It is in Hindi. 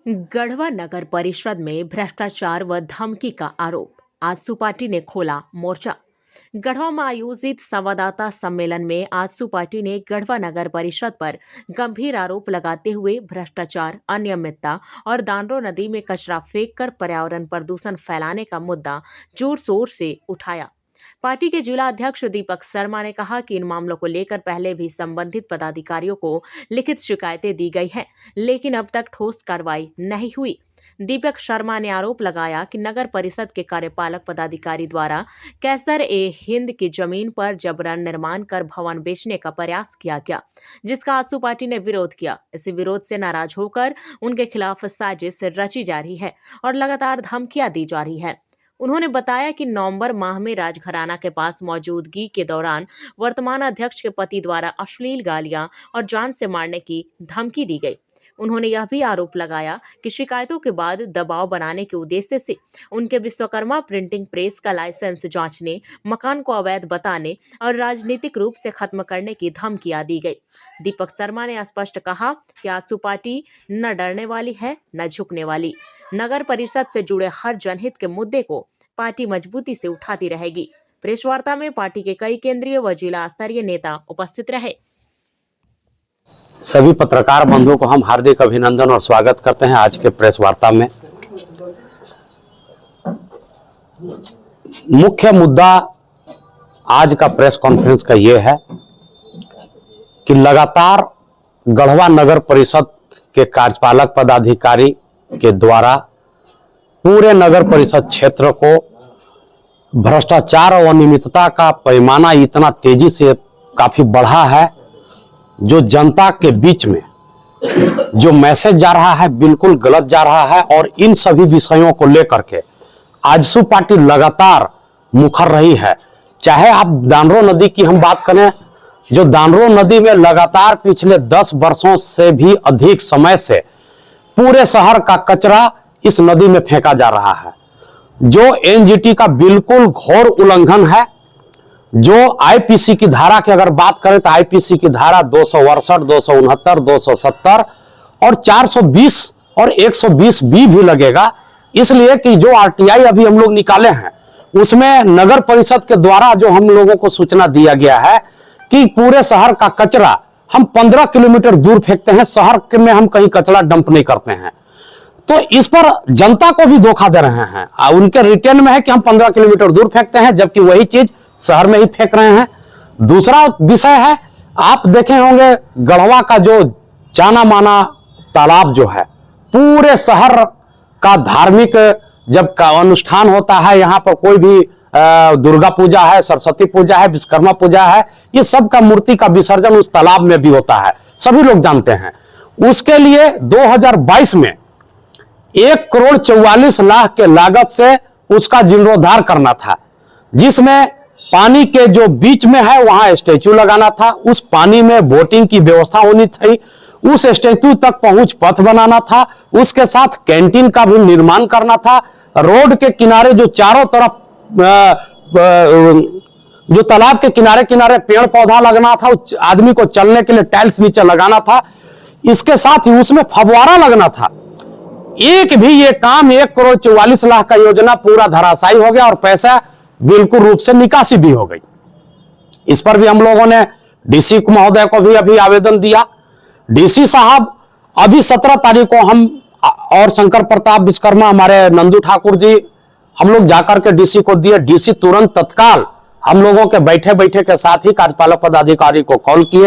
गढ़वा नगर परिषद में भ्रष्टाचार व धमकी का आरोप। आजसू पार्टी ने खोला मोर्चा। गढ़वा में आयोजित संवाददाता सम्मेलन में आजसू पार्टी ने गढ़वा नगर परिषद पर गंभीर आरोप लगाते हुए भ्रष्टाचार, अनियमितता और दानरो नदी में कचरा फेंककर पर्यावरण प्रदूषण फैलाने का मुद्दा जोर शोर से उठाया। पार्टी के जिला अध्यक्ष दीपक शर्मा ने कहा कि इन मामलों को लेकर पहले भी संबंधित पदाधिकारियों को लिखित शिकायतें दी गई हैं, लेकिन अब तक ठोस कार्रवाई नहीं हुई। दीपक शर्मा ने आरोप लगाया कि नगर परिषद के कार्यपालक पदाधिकारी द्वारा कैसर-ए-हिंद की जमीन पर जबरन निर्माण कर भवन बेचने का प्रयास किया गया, जिसका आजसू पार्टी ने विरोध किया। इसी विरोध से नाराज होकर उनके खिलाफ साजिश रची जा रही है और लगातार धमकियां दी जा रही है। उन्होंने बताया कि नवंबर माह में राजघराना के पास मौजूदगी के दौरान वर्तमान अध्यक्ष के पति द्वारा अश्लील गालियां और जान से मारने की धमकी दी गई। उन्होंने यह भी आरोप लगाया कि शिकायतों के बाद दबाव बनाने के उद्देश्य से उनके विश्वकर्मा प्रिंटिंग प्रेस का लाइसेंस जांचने, मकान को अवैध बताने और राजनीतिक रूप से खत्म करने की धमकियां दी गई। दीपक शर्मा ने स्पष्ट कहा कि आजसू पार्टी न डरने वाली है न झुकने वाली। नगर परिषद से जुड़े हर जनहित के मुद्दे को पार्टी मजबूती से उठाती रहेगी। प्रेस वार्ता में पार्टी के कई केंद्रीय व जिला स्तरीय नेता उपस्थित रहे। सभी पत्रकार बंधुओं को हम हार्दिक अभिनंदन और स्वागत करते हैं आज के प्रेस वार्ता में। मुख्य मुद्दा आज का प्रेस कॉन्फ्रेंस का ये है कि लगातार गढ़वा नगर परिषद के कार्यपालक पदाधिकारी के द्वारा पूरे नगर परिषद क्षेत्र को भ्रष्टाचार और अनियमितता का पैमाना इतना तेजी से काफी बढ़ा है, जो जनता के बीच में जो मैसेज जा रहा है बिल्कुल गलत जा रहा है। और इन सभी विषयों को लेकर के आजसू पार्टी लगातार मुखर रही है। चाहे आप दानरो नदी की हम बात करें, जो दानरो नदी में लगातार पिछले 10 वर्षों से भी अधिक समय से पूरे शहर का कचरा इस नदी में फेंका जा रहा है, जो एनजीटी का बिल्कुल घोर उल्लंघन है। जो आईपीसी की धारा की अगर बात करें तो आईपीसी की धारा 268, 269, 270 और 420 और 120 बी भी लगेगा, इसलिए कि जो आरटीआई अभी हम लोग निकाले हैं उसमें नगर परिषद के द्वारा जो हम लोगों को सूचना दिया गया है कि पूरे शहर का कचरा हम 15 किलोमीटर दूर फेंकते हैं, शहर में हम कहीं कचरा डंप नहीं करते हैं। तो इस पर जनता को भी धोखा दे रहे हैं। उनके रिटर्न में है कि हम 15 किलोमीटर दूर फेंकते हैं, जबकि वही चीज शहर में ही फेंक रहे हैं। दूसरा विषय है, आप देखे होंगे गढ़वा का जो जाना माना तालाब जो है, पूरे शहर का धार्मिक जब का अनुष्ठान होता है, यहाँ पर कोई भी दुर्गा पूजा है, सरस्वती पूजा है, विश्वकर्मा पूजा है, ये सब का मूर्ति का विसर्जन उस तालाब में भी होता है, सभी लोग जानते हैं। उसके लिए 2022 में 1,44,00,000 के लागत से उसका जीर्णोद्धार करना था, जिसमें पानी के जो बीच में है वहां स्टैचू लगाना था, उस पानी में बोटिंग की व्यवस्था होनी थी, उस स्टैचू तक पहुंच पथ बनाना था, उसके साथ कैंटीन का भी निर्माण करना था। रोड के किनारे जो चारों तरफ जो तालाब के किनारे किनारे पेड़ पौधा लगना था, आदमी को चलने के लिए टाइल्स नीचे लगाना था। इसके साथ ही उसमें फव्वारा लगना था। एक भी ये काम 1,44,00,000 का योजना पूरा धराशायी हो गया और पैसा बिल्कुल रूप से निकासी भी हो गई। इस पर भी हम लोगों ने डीसी महोदय को भी अभी आवेदन दिया। डीसी साहब अभी 17 तारीख को हम और शंकर प्रताप विश्वकर्मा, हमारे नंदू ठाकुर जी, हम लोग जाकर के डीसी को दिए। डीसी तुरंत तत्काल हम लोगों के बैठे बैठे के साथ ही कार्यपालक पदाधिकारी को कॉल किए।